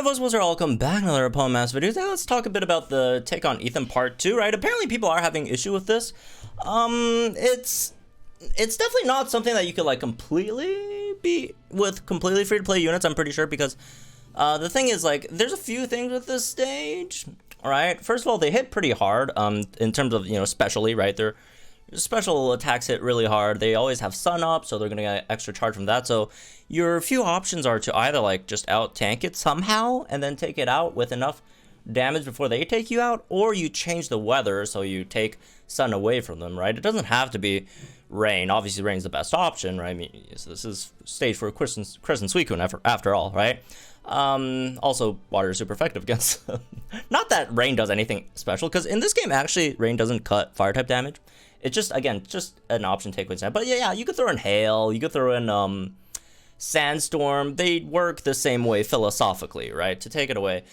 Hey, folks, welcome back to another Opponent Mass video. Today, let's talk a bit about the take on Ethan part 2, right? Apparently, people are having issue with this. It's definitely not something that you could, like, completely beat with completely free-to-play units, I'm pretty sure, because the thing is, like, there's a few things with this stage, alright? First of all, they hit pretty hard, in terms of, you know, specially, right? Their special attacks hit really hard. They always have sun up, so they're gonna get extra charge from that. So your few options are to either like just out tank it somehow and then take it out with enough damage before they take you out, or you change the weather so you take sun away from them, right? It doesn't have to be rain. Obviously rain's the best option, right? I mean, this is stage for Crescent Suicune after all, right? Also water is super effective against not that rain does anything special, because in this game actually rain doesn't cut fire type damage. It's just, again, just an option take with that. But yeah, you could throw in hail, you could throw in sandstorm. They work the same way philosophically, right? To take it away.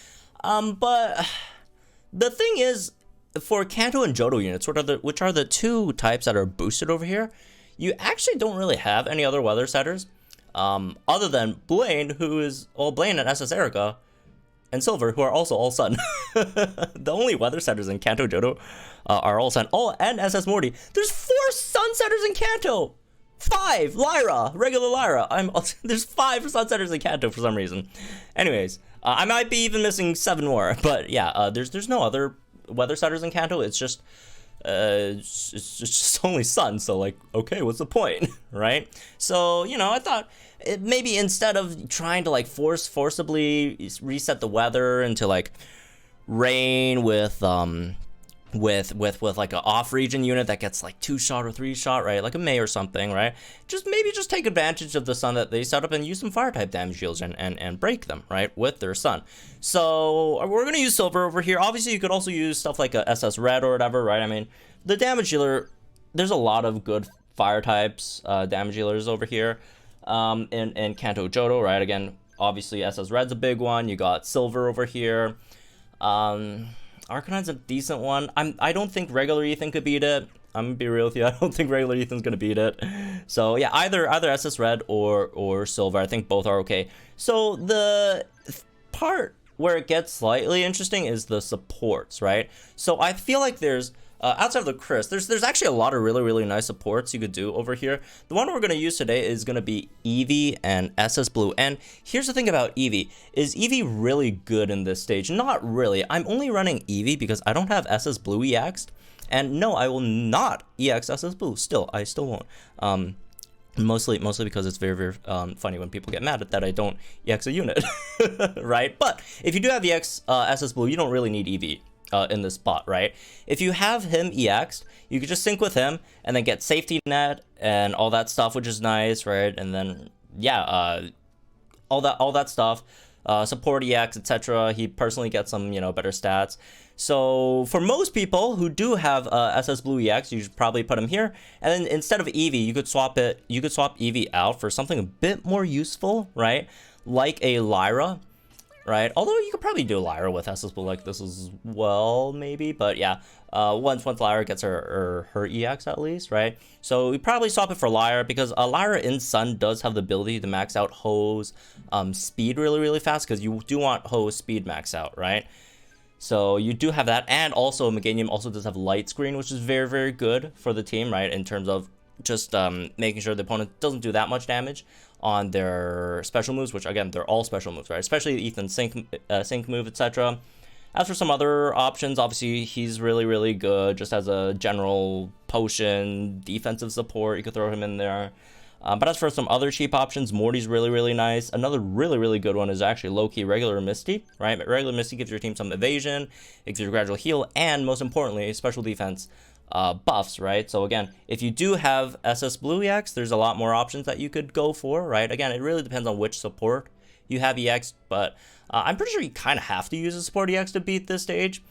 But the thing is, for Kanto and Johto units, which are the two types that are boosted over here, you actually don't really have any other weather setters. Other than Blaine, Blaine and SS Erica and Silver, who are also all sun. The only weather setters in Kanto Johto are all sun. Oh, and SS Morty. There's 4 sun setters in Kanto. 5 Lyra, regular Lyra. There's 5 sun setters in Kanto for some reason. Anyways, I might be even missing 7 more, but yeah, there's no other weather setters in Kanto. It's just it's just only sun, so like, okay, what's the point? Right? So, you know, I thought maybe instead of trying to like forcibly reset the weather into like rain with like an off region unit that gets like 2-shot or 3-shot, right? Like a May or something, right? Maybe just take advantage of the sun that they set up and use some fire type damage shields and break them, right? With their sun. So we're gonna use Silver over here. Obviously you could also use stuff like a SS Red or whatever, right? I mean, the damage dealer, there's a lot of good fire types, damage dealers over here, in Kanto Johto, right? Again, obviously SS Red's a big one. You got Silver over here. Arcanine's a decent one. I don't think regular Ethan could beat it. I'm gonna be real with you. I don't think regular Ethan's gonna beat it. So yeah, either SS Red or Silver. I think both are okay. So the part where it gets slightly interesting is the supports, right? So I feel like there's outside of the Chris, there's actually a lot of really nice supports you could do over here. The one we're going to use today is going to be Eevee and SS Blue. And here's the thing about Eevee. Is Eevee really good in this stage? Not really. I'm only running Eevee because I don't have SS Blue EX'd. And no, I will not EX SS Blue. I still won't. Mostly because it's very funny when people get mad at that I don't EX a unit, right? But if you do have EX SS Blue, you don't really need Eevee in this spot, right? That you have him EX'd, you could just sync with him and then get safety net and all that stuff, which is nice, right? And then yeah, all that stuff, support EX, etc. He personally gets some, you know, better stats. So for most people who do have SS Blue EX, you should probably put him here. And then instead of Eevee, you could swap Eevee out for something a bit more useful, right? Like a Lyra, right? Although you could probably do Lyra with SS Blue like this as well, maybe. But yeah, once Lyra gets her EX at least, right? So we probably swap it for Lyra because Lyra in Sun does have the ability to max out Ho's speed really fast, because you do want Ho's speed max out, right? So you do have that, and also Meganium also does have Light Screen, which is very good for the team, right? In terms of just making sure the opponent doesn't do that much damage on their special moves, which again, they're all special moves, right? Especially Ethan's sync move, etc. As for some other options, obviously he's really good just as a general potion defensive support. You could throw him in there. But as for some other cheap options, Morty's really nice. Another really good one is actually low-key regular Misty, right? Regular Misty gives your team some evasion, it gives you a gradual heal, and most importantly, special defense buffs, right? So again, if you do have SS Blue EX, there's a lot more options that you could go for, right? Again, it really depends on which support you have EX, but I'm pretty sure you kind of have to use a support EX to beat this stage.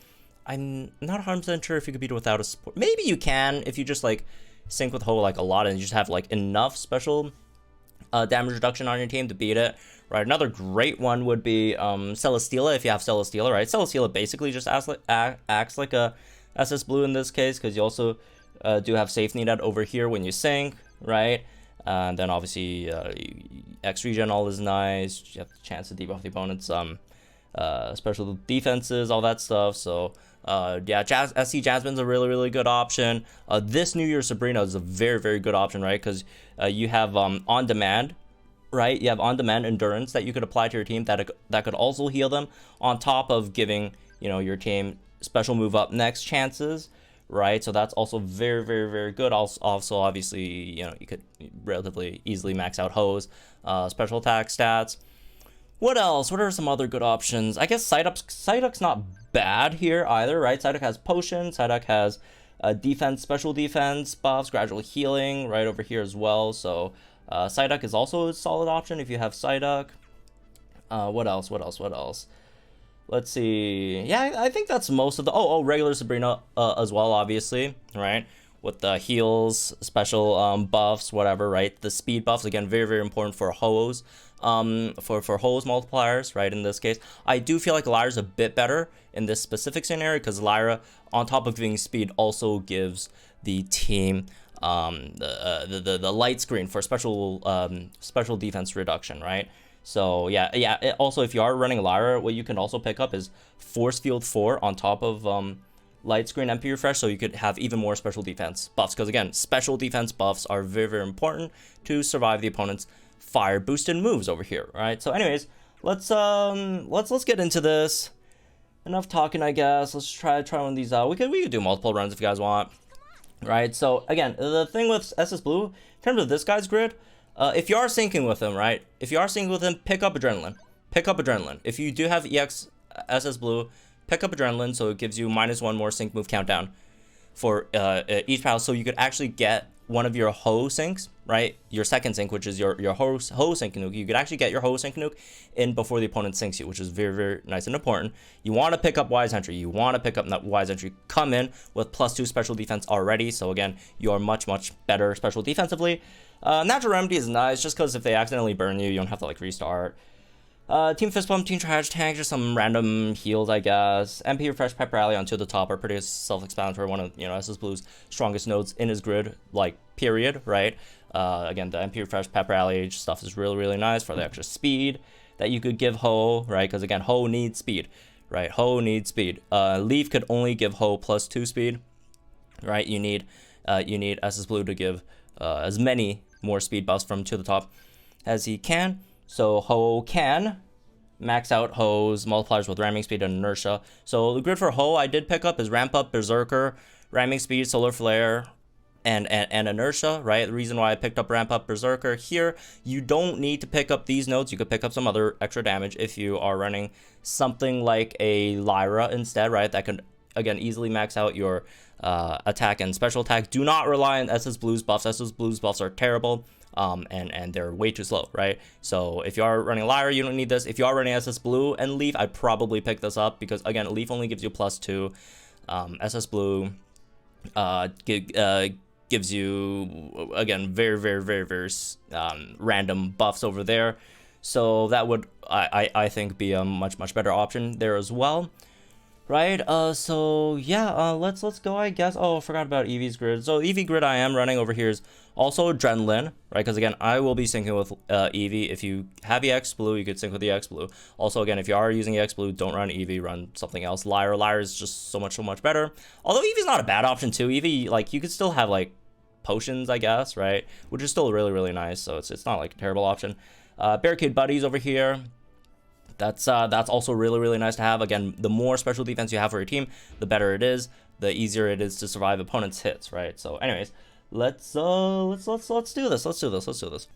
I'm not 100% sure if you could beat it without a support. Maybe you can if you just like sync with Ho like a lot and you just have like enough special damage reduction on your team to beat it, right? Another great one would be Celesteela if you have Celesteela, right? Celesteela basically just acts like a SS Blue in this case, because you also do have safety net over here when you sync, right? And then obviously X regen all is nice. You have the chance to debuff the opponent's special defenses, all that stuff. So yeah, SC Jasmine's a really good option. This New Year Sabrina is a very good option, right? Because you have on demand, right? You have on demand endurance that you could apply to your team that could also heal them, on top of giving, you know, your team special move up next chances, right? So that's also very good. Also obviously, you know, you could relatively easily max out Ho's special attack stats. What else? What are some other good options? I guess Psyduck's not bad here either, right? Psyduck has potion. Psyduck has defense, special defense buffs, gradual healing right over here as well. So Psyduck is also a solid option if you have Psyduck. What else? Let's see. Yeah, I think that's most of the... Oh, regular Sabrina as well, obviously, right? With the heals, special buffs, whatever, right? The speed buffs, again, very important for Ho's. For Ho's multipliers, right? In this case, I do feel like Lyra's a bit better in this specific scenario, because Lyra, on top of giving speed, also gives the team the light screen for special defense reduction, right? So yeah. Also, if you are running Lyra, what you can also pick up is Force Field 4 on top of Light Screen MP Refresh, so you could have even more special defense buffs. Because again, special defense buffs are very important to survive the opponent's fire boosted moves over here, right? So anyways, let's get into this. Enough talking, I guess. Let's try one of these out. We could do multiple runs if you guys want, right? So again, the thing with SS Blue, in terms of this guy's grid, if you are syncing with him, right? If you are syncing with him, pick up Adrenaline. If you do have EX SS Blue, pick up Adrenaline, so it gives you -1 more sync move countdown for each battle, so you could actually get one of your Ho syncs, right? Your second sync, which is your Ho sync nuke. You could actually get your Ho sync nuke in before the opponent syncs you, which is very nice and important. You want to pick up Wise Entry. Wise Entry. Come in with +2 special defense already. So again, you are much better special defensively. Natural Remedy is nice, just because if they accidentally burn you, you don't have to like restart. Team Fist Bump, Team Trash Tank, just some random heals, I guess. MP Refresh, Pep Rally onto the top are pretty self-explanatory. One of, you know, SS Blue's strongest nodes in his grid, like, period, right? Again, the MP Refresh, Pep Rally stuff is really nice for the extra speed that you could give Ho, right? Because again, Ho needs speed, right? Ho needs speed. Leaf could only give Ho +2 speed, right? You need SS Blue to give as many more speed buffs from to the top as he can. So Ho can max out Ho's multipliers with ramming speed and inertia. So the grid for Ho I did pick up is ramp up, berserker, ramming speed, solar flare, and inertia, right? The reason why I picked up ramp up, berserker here, you don't need to pick up these nodes. You could pick up some other extra damage if you are running something like a Lyra instead, right? That could again easily max out your attack and special attack. Do not rely on SS Blue's buffs. SS Blue's buffs are terrible. And they're way too slow, right? So if you are running Lyra, you don't need this. If you are running SS Blue and Leaf, I'd probably pick this up, because again, Leaf only gives you +2. SS Blue gives you again very random buffs over there. So that would I think be a much better option there as well. Right, so yeah, let's go, I guess. Oh, I forgot about Eevee's grid. So Eevee grid I am running over here is also Adrenaline, right? Because again, I will be syncing with Eevee. If you have EX Blue, you could sync with EX Blue. Also, again, if you are using EX Blue, don't run Eevee, run something else. Lyra is just so much better. Although Eevee's not a bad option too. Eevee, like, you could still have like potions, I guess, right? Which is still really nice. So it's not like a terrible option. Barricade Buddies over here. That's also really nice to have. Again, the more special defense you have for your team, the better it is. The easier it is to survive opponents' hits, right? So, anyways, let's do this.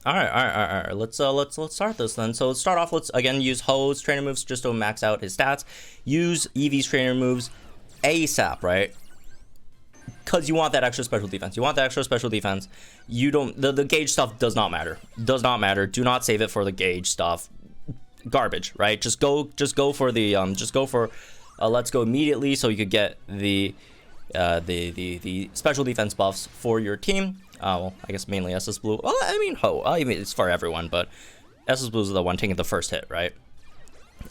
All right. Let's start this then. So let's start off. Let's again use Ho's trainer moves just to max out his stats. Use Eevee's trainer moves ASAP, right? Because you want that extra special defense. You don't. The gauge stuff does not matter. Do not save it for the gauge stuff. Garbage, right? Just go for the let's go immediately, so you could get the special defense buffs for your team. Well, I guess mainly SS Blue. Well, I mean Ho. I mean, it's for everyone, but SS Blue is the one taking the first hit, right?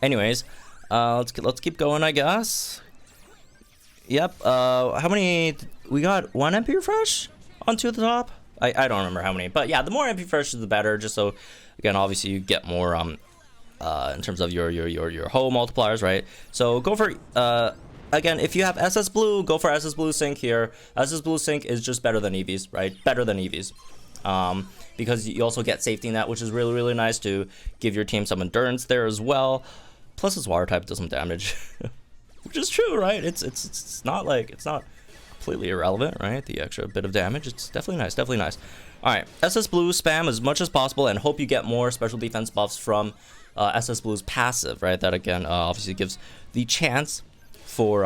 Anyways, let's keep going, I guess. Yep. How many? We got 1 MP refresh onto the top. I don't remember how many, but yeah, the more MP refreshes the better. Just so again, obviously you get more in terms of your hoe multipliers, right? So go for again, if you have SS Blue, go for SS Blue Sync here. SS Blue Sync is just better than EVs, right? Better than EVs. Because you also get safety net, which is really, really nice to give your team some endurance there as well. Plus, its water type does some damage, which is true, right? It's not like, it's not completely irrelevant, right? The extra bit of damage, it's definitely nice, definitely nice. All right, SS Blue spam as much as possible and hope you get more special defense buffs from SS Blue's passive, right? That again, obviously gives the chance for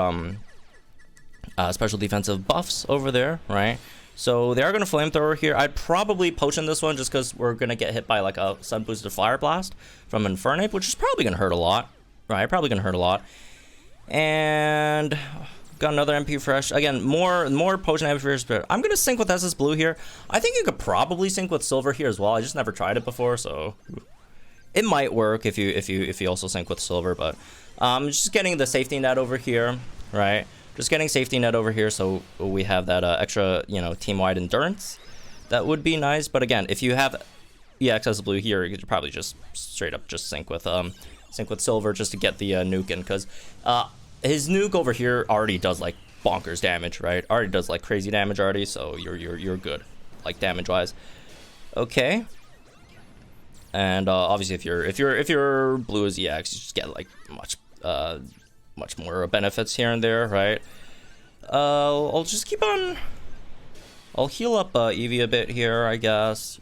special defensive buffs over there, right? So they are going to flamethrower here. I'd probably potion this one just because we're going to get hit by like a sun boosted fire blast from Infernape, which is probably going to hurt a lot, right? Probably going to hurt a lot. And got another MP fresh. Again, more potion MP fresh, but I'm going to sync with SS Blue here. I think you could probably sync with Silver here as well. I just never tried it before, so it might work if you also sync with Silver, but just getting the safety net over here, right? Just getting safety net over here, so we have that extra, you know, team-wide endurance. That would be nice. But again, if you have EXS Blue here, you could probably just straight up just sync with Silver just to get the nuke in, because his nuke over here already does like bonkers damage, right? Already does like crazy damage already, so you're good, like damage-wise. Okay. And obviously, if you're blue as EX, you just get like much more benefits here and there, right? I'll just keep on. I'll heal up Eevee a bit here, I guess.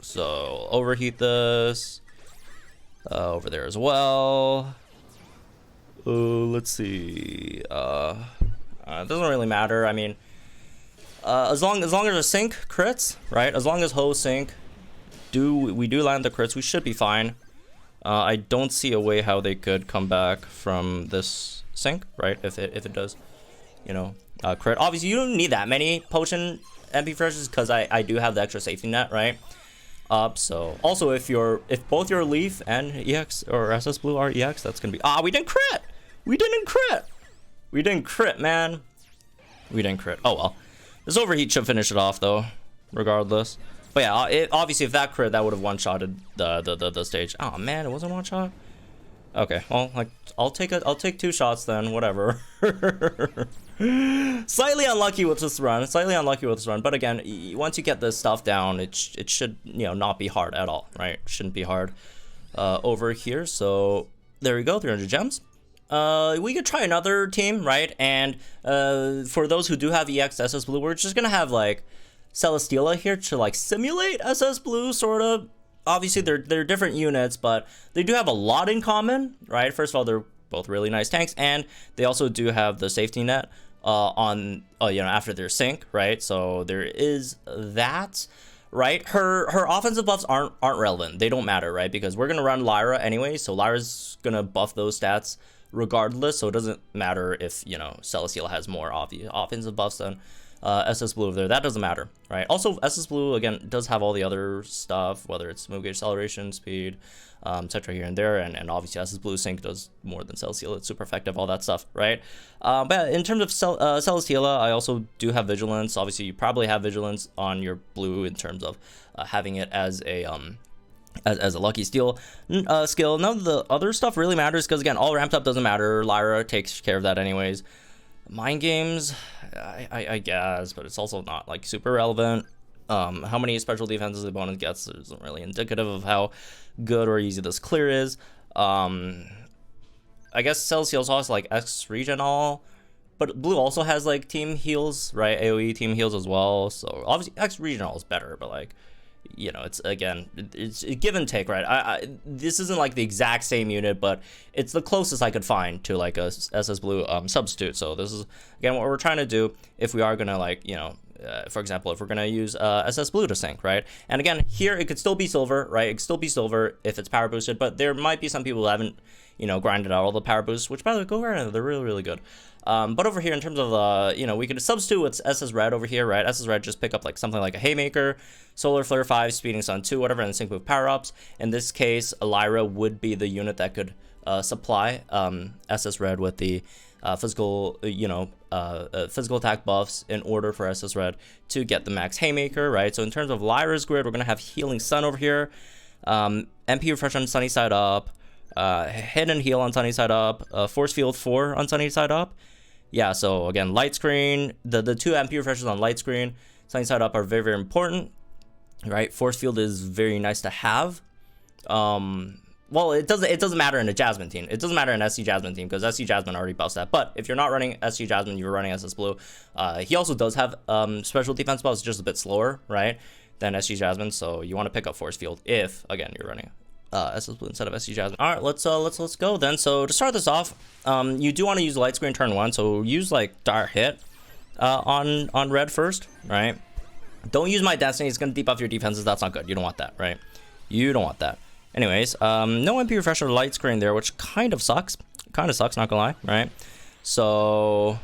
So overheat this over there as well. Let's see. It doesn't really matter. I mean, as long as a sync crits, right? As long as hoe sync, we do land the crits, we should be fine. I don't see a way how they could come back from this sync, right? If it does, you know, crit. Obviously, you don't need that many potion MP freshes because I do have the extra safety net, right? So also if both your Leaf and EX or SS Blue are EX, that's gonna be we didn't crit. We didn't crit, man. We didn't crit. Oh well, this overheat should finish it off though, regardless. But yeah, obviously if that crit, that would have one-shotted the stage. Oh man, it wasn't one-shot? Okay, well, like I'll take 2 shots then, whatever. Slightly unlucky with this run, but again, once you get this stuff down, it should, you know, not be hard at all, right? Shouldn't be hard over here. So there we go, 300 gems. We could try another team, right? And for those who do have EX SS Blue, we're just gonna have like Celesteela here to like simulate SS Blue, sort of. Obviously, they're different units, but they do have a lot in common, right? First of all, they're both really nice tanks, and they also do have the safety net on you know, after their sync, right? So there is that, right? Her offensive buffs aren't relevant. They don't matter, right? Because we're gonna run Lyra anyway, so Lyra's gonna buff those stats regardless. So it doesn't matter if, you know, Celesteela has more offensive buffs than SS Blue over there. That doesn't matter, right? Also, SS Blue, again, does have all the other stuff, whether it's move gauge, acceleration, speed, etc. here and there, and obviously SS Blue Sync does more than Celesteela. It's super effective, all that stuff, right? But in terms of Celesteela, I also do have Vigilance. Obviously, you probably have Vigilance on your blue in terms of having it as a lucky steal skill. None of the other stuff really matters because, again, all ramped up doesn't matter. Lyra takes care of that anyways. Mind games, I guess, but it's also not like super relevant. How many special defenses the opponent gets isn't really indicative of how good or easy this clear is. I guess Celesteela also has like X regen all, but blue also has like team heals, right? AoE team heals as well. So obviously X regen all is better, but like, you know, it's again, it's a give and take, right? This isn't like the exact same unit, but it's the closest I could find to like a SS Blue substitute. So this is again what we're trying to do if we are gonna, like, you know, for example, if we're gonna use SS Blue to sync, right? And again, here it could still be silver, right? It could still be silver if it's power boosted, but there might be some people who haven't, you know, grinded out all the power boosts, which by the way, go right, they're really, really good. But over here, in terms of, you know, we could substitute with SS Red over here, right? SS Red just pick up like something like a Haymaker, Solar Flare 5, Speeding Sun 2, whatever, and sync with power-ups. In this case, Lyra would be the unit that could supply SS Red with the physical, you know, physical attack buffs in order for SS Red to get the max Haymaker, right? So in terms of Lyra's grid, we're going to have Healing Sun over here, MP Refresh on Sunny Side Up, hidden heal on sunny side up, force field 4 on sunny side up. Yeah, so again, light screen, the 2 MP refreshers on light screen, sunny side up are very, very important, right? Force field is very nice to have. Well, it doesn't matter in a Jasmine team. It doesn't matter in SC Jasmine team because SC Jasmine already buffs that. But if you're not running SC Jasmine, you're running SS Blue. He also does have special defense buffs, just a bit slower, right, than SC Jasmine. So you want to pick up force field if, again, you're running SS Blue instead of SC Jasmine. All right, let's go then. So to start this off, you do want to use light screen turn 1. So use like dire hit on red first, right? Don't use my destiny. It's gonna debuff your defenses. That's not good. You don't want that, right? You don't want that. Anyways, no MP refresher light screen there, which kind of sucks. Kind of sucks, not gonna lie, right? So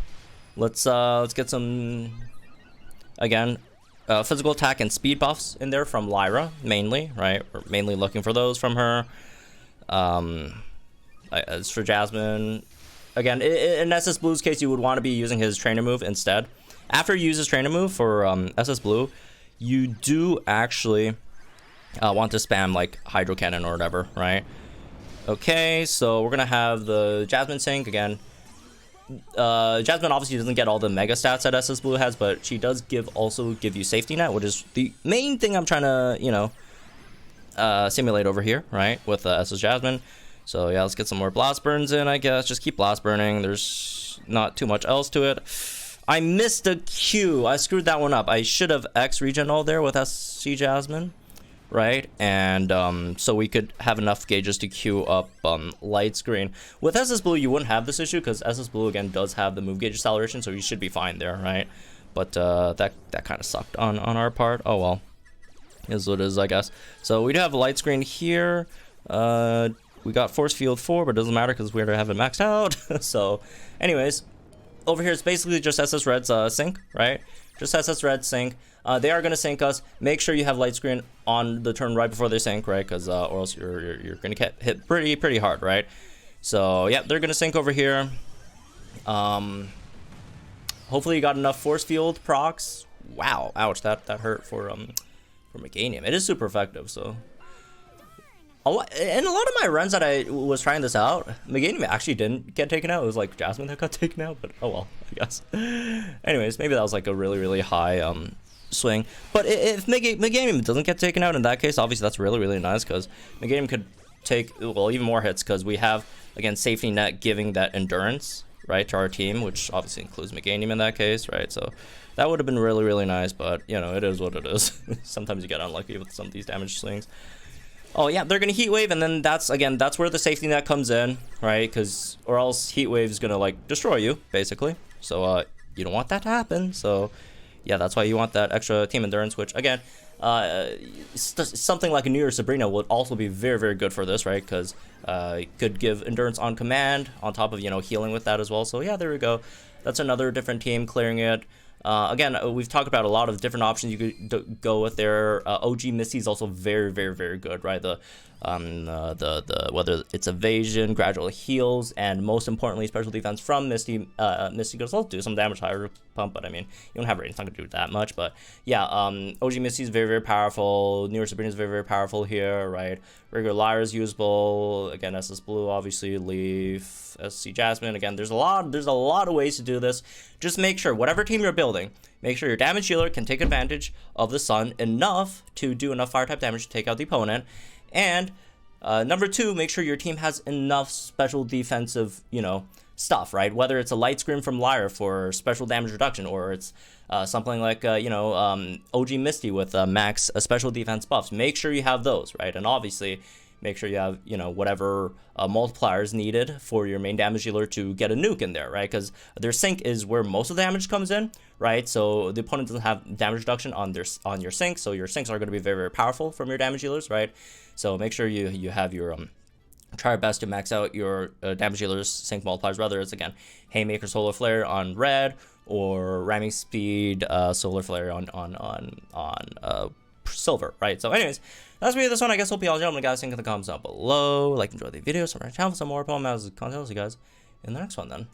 let's get some, again, physical attack and speed buffs in there from Lyra mainly, right? We're mainly looking for those from her. As for Jasmine, again, in SS Blue's case, you would want to be using his trainer move instead. After you use his trainer move for SS Blue, you do actually want to spam like Hydro Cannon or whatever, right? Okay, so we're gonna have the Jasmine sync again. Jasmine obviously doesn't get all the mega stats that SS Blue has, but she does also give you safety net, which is the main thing I'm trying to, you know, simulate over here, right, with SS Jasmine. So yeah, let's get some more blast burns in, I guess. Just keep blast burning. There's not too much else to it. I missed a Q. I screwed that one up. I should have X regen all there with SC Jasmine, right? And so we could have enough gauges to queue up light screen. With SS Blue, you wouldn't have this issue because SS Blue again does have the move gauge acceleration, so you should be fine there, right? But that kind of sucked on our part. Oh well, is what it is, I guess. So we do have a light screen here. We got force field 4, but it doesn't matter because we already have it maxed out. So, anyways, over here it's basically just SS Red's sync, right? Just SS Red sync. They are going to sync us. Make sure you have light screen on the turn right before they sync, right? Because or else you're going to get hit pretty hard, right? So yeah, they're going to sync over here. Hopefully you got enough force field procs. Wow, ouch, that hurt for Meganium. It is super effective, so. In a lot of my runs that I was trying this out, Meganium actually didn't get taken out. It was like Jasmine that got taken out, but oh well, I guess. Anyways, maybe that was like a really high swing. But if Meganium doesn't get taken out in that case, obviously that's really nice because Meganium could take, well, even more hits because we have, again, safety net giving that endurance, right, to our team, which obviously includes Meganium in that case, right? So that would have been really nice, but you know, it is what it is. Sometimes you get unlucky with some of these damage swings. Oh yeah, they're gonna heat wave, and then that's where the safety net comes in, right? Because or else heat wave is gonna like destroy you basically. So you don't want that to happen. So yeah, that's why you want that extra team endurance, which again, something like a New Year Sabrina would also be very good for this, right? Because it could give endurance on command on top of, you know, healing with that as well. So yeah, there we go. That's another different team clearing it. Again, we've talked about a lot of different options you could go with there. OG Misty is also very good, right? The whether it's evasion, gradual heals, and most importantly, special defense from Misty. Misty could also do some damage higher pump, but I mean, you don't have range, it's not gonna do that much. But yeah, OG Misty is very powerful. New Year Sabrina is very powerful here, right? Regular Lyra is usable. Again, SS Blue, obviously, Leaf, SC Jasmine. Again, there's a lot of ways to do this. Just make sure whatever team you're building, make sure your damage healer can take advantage of the sun enough to do enough fire type damage to take out the opponent. And number 2, make sure your team has enough special defensive, you know, stuff, right? Whether it's a light screen from Lyra for special damage reduction, or it's something like, you know, OG Misty with max special defense buffs. Make sure you have those, right? And obviously, make sure you have, you know, whatever multipliers needed for your main damage dealer to get a nuke in there, right? Because their sync is where most of the damage comes in, right? So the opponent doesn't have damage reduction on your sync, so your syncs are going to be very powerful from your damage dealers, right? So make sure you have your try your best to max out your damage dealers sync multipliers, whether it's again Haymaker Solar Flare on red or ramming speed Solar Flare on silver, right? So anyways, that's me this one. I guess hope you all gentlemen guys think in the comments down below. Like, enjoy the video, subscribe to my channel for some more poem as content. I'll see you guys in the next one then.